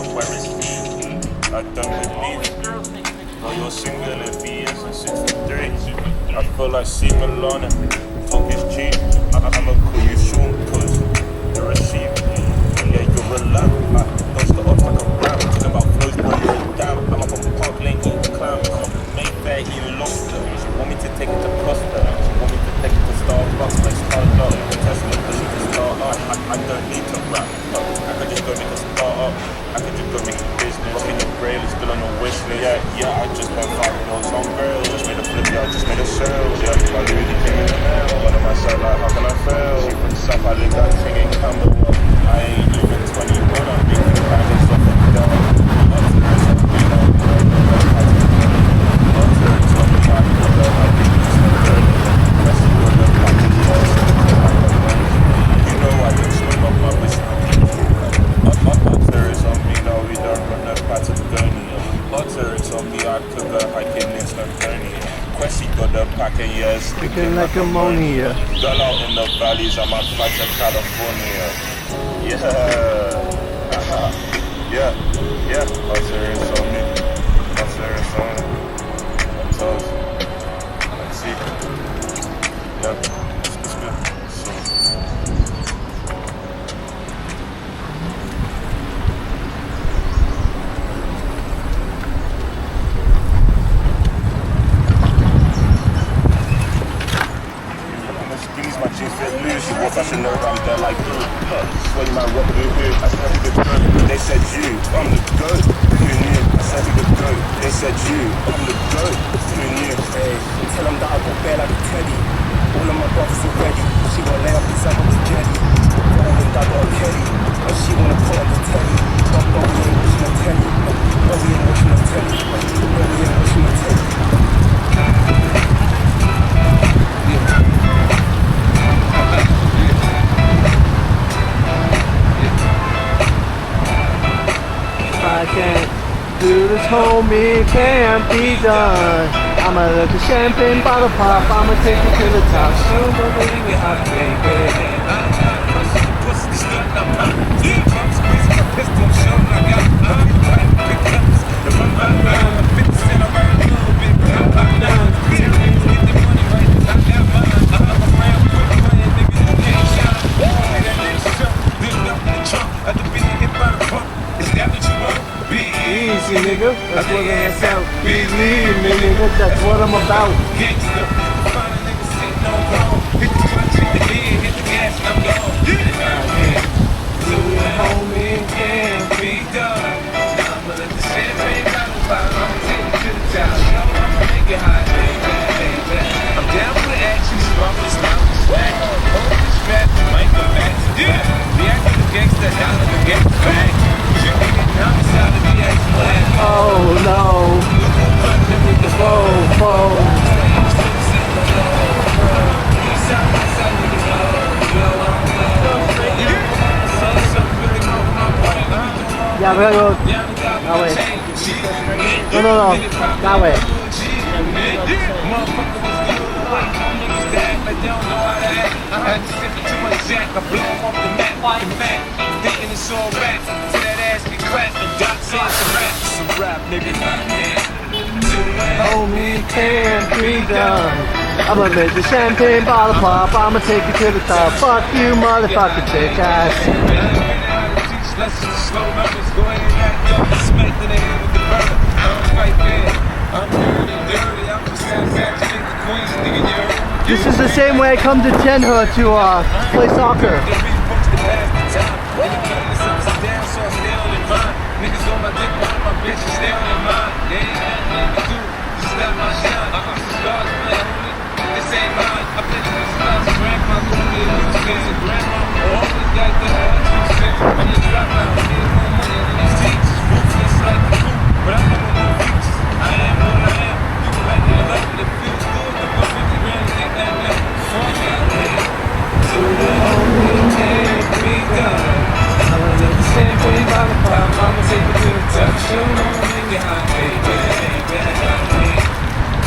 rap, where is he? I don't believe. Oh, you're single in BS and 63. I feel like C. Milan and talk is cheap. I'ma call you Sean cause you're a sheep. Yeah, you're a lamb. I dodged it off like a ram. Talking about flows, boy, you're a damn. I'm up on Park Lane eating clams. I'm up in Mayfair eating lobster. She want me to take it to Costa. She want me to take it to Starbucks. Like Starbucks. Tesla, cause she can start up. I don't need to rap. I could just go make a start up. I could just go make a business. Rocking the braille, it's still on the wish list. Yeah, I just went 5 mils on grail. Just made a flip, yeah, I just made a sale. Yeah, I really came in the mail. One of myself, like, how can I fail? She from South, I live that thing in Camberwell. I ain't even 20, but I'm making bangers off of down. You know I just swing off my wrist. Otter is on me, no, we don't run the Patagonia. Otter is on me, I could go hiking in Snowdonia. Quessy got the pack and yeah, Speaking like ammonia. Girl out in the valleys, I might fly to California. Yeah. Otter is on me. Otter is on me. Toes. Let's see. Yeah, it's good. So. My jeans fit loose, you walk fashion around there like blue. When my rock boo-boo, I said we could go. They said you, I'm the GOAT. Who knew? I said we could go. They said you, I'm the GOAT. Who knew? Hey, tell them that I got bare like a teddy. All of my brothers are ready. She gon' lay up inside of the jetty. All of them that got a Kelly. And she wanna put on the telly. But we ain't watching the telly. But we ain't watching the telly. But we ain't watching the telly. I can't do this, homie, can't be done. I'ma let the champagne bottle pop, I'ma take it to the top. Show me believe it, hot baby. Easy, nigga. That's what I'm about. Believe me, nigga. That's what I'm about. Homie, can't be done. I'ma let the champagne bottle pop. I'ma take it to the top. I'ma make it hot, baby. I'm down for the action. Strong with the style. Hold the strap. Might go back. Yeah. The acting the gangster. Down in the gangster bag. Oh no. Whoa. Yeah, we're gonna go that way. No. That way. I had to sip too much Jack. I blew him off the mat. Thinking it's all rap. Till that ass get clapped and Doc says some rap. Some rap, nigga. Homie, can't be done. I'ma make the champagne bottle pop. I'ma take you to the top. Fuck you, motherfucking chick ass. Slow numbers go ahead and act up. Smack the nigga with the burner. I don't fight fair. I'm dirty. I'm just satisfaction. The queens, nigga, you heard. This is the same way I come to Tianhe to play soccer. Niggas on my dick, one of my bitches stay on their mind. They ain't got nothing to do, just let my shine. Stars play, homie, this ain't mine. I've been to the stars, grandma, gonna be a new skin. Grandma, always got the hell to say. I'm just dropping out, I need more money than these teachers. Ruthless like the food, but I'm not no features. I am what I am, you can like it or love it. It feels good, the 50 grand, ain't that nothing. Fuck out there. So the homie can't be done. I'ma let the champagne bottle pop, I'ma take it to the top. Show me I'ma make it hot, baby.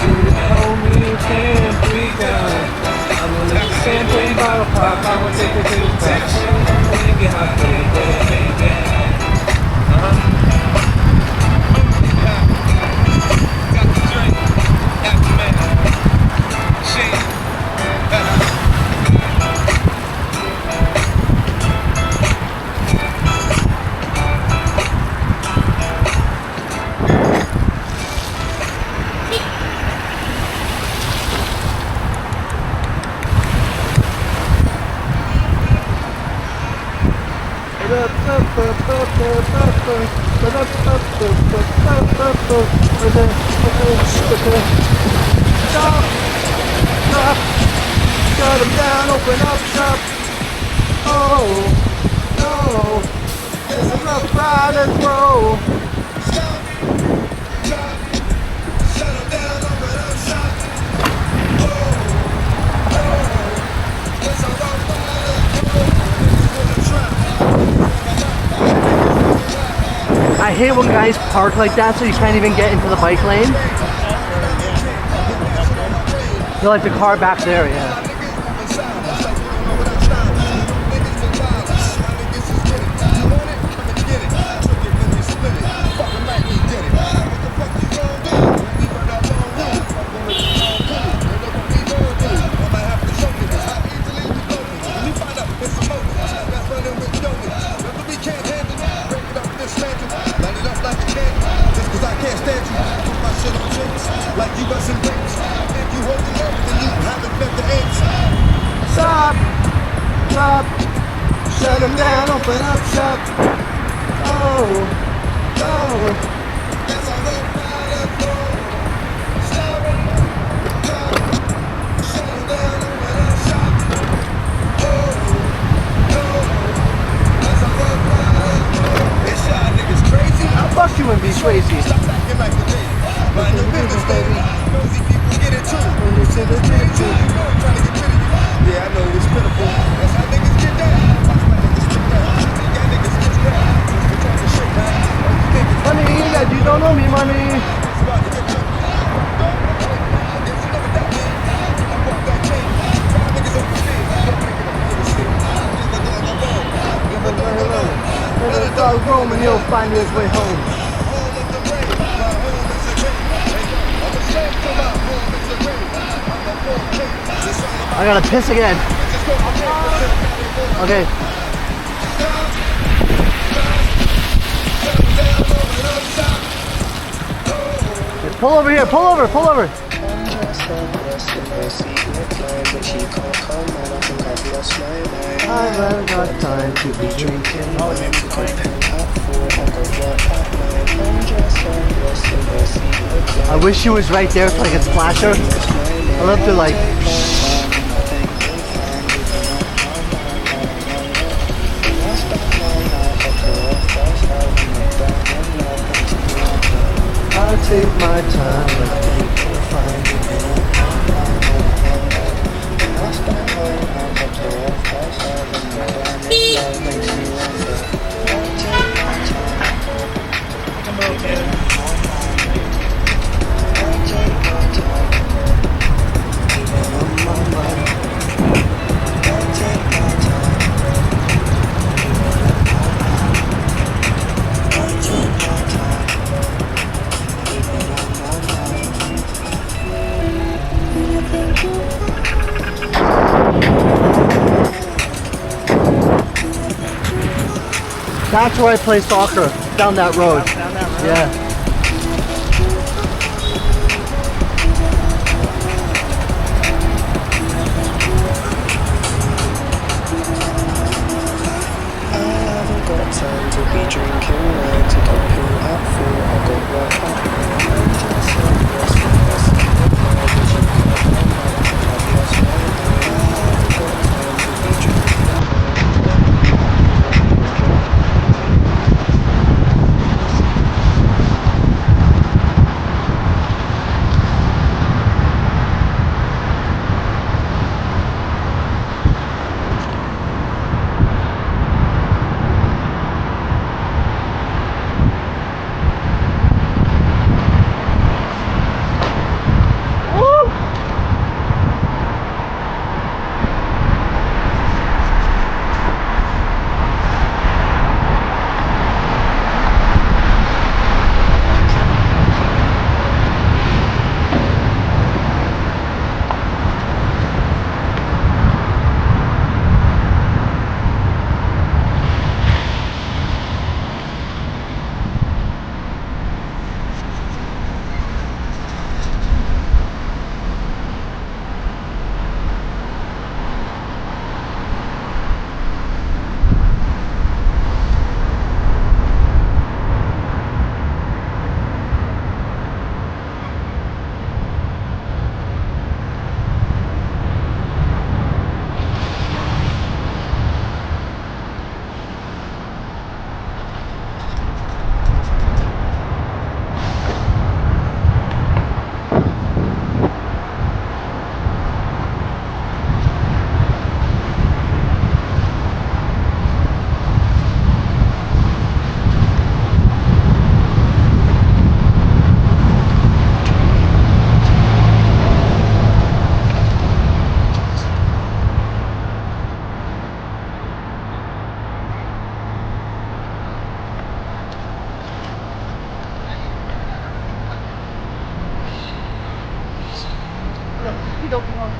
To the homie can't be done. I'ma let the champagne bottle pop, I'ma take it to the top. Show me I'ma make it hot, baby. Stop! Stop! Shut them down, open up shop! Oh, no! It's a rough ride and roll! Stop! Stop! Shut them down, open up shop! Oh, no! It's a rough ride and roll! I hate when guys park like that so you can't even get into the bike lane. They're like the car back there, yeah. Stop! Stop! Shut them down, open up shop! Oh! Oh! That's all the Stop! Stop! Shut them down, open up shop! Oh! Oh! That's all the This y'all niggas crazy? How fuck you and be crazy? Stop acting like a baby. Mind your business, baby. Nosy people get it too. When you say the trying to get rid of you. Yeah, I know it's pitiful. That's how niggas get down. Watch my niggas get down. Y'all niggas get down. We're talking shit, man. Money, yeah, you don't know me, money. It's about to get you. Let a dog roam and he'll find his way home. I gotta piss again. Okay. Pull over here, pull over, pull over. I've got time to be drinking. I wish she was right there so I could splash her. I love to like. I'll take my time. That's where I play soccer, down that road. Down that road? Yeah. I haven't got time to be drinking wine to go pull out for I got work up. Dog Park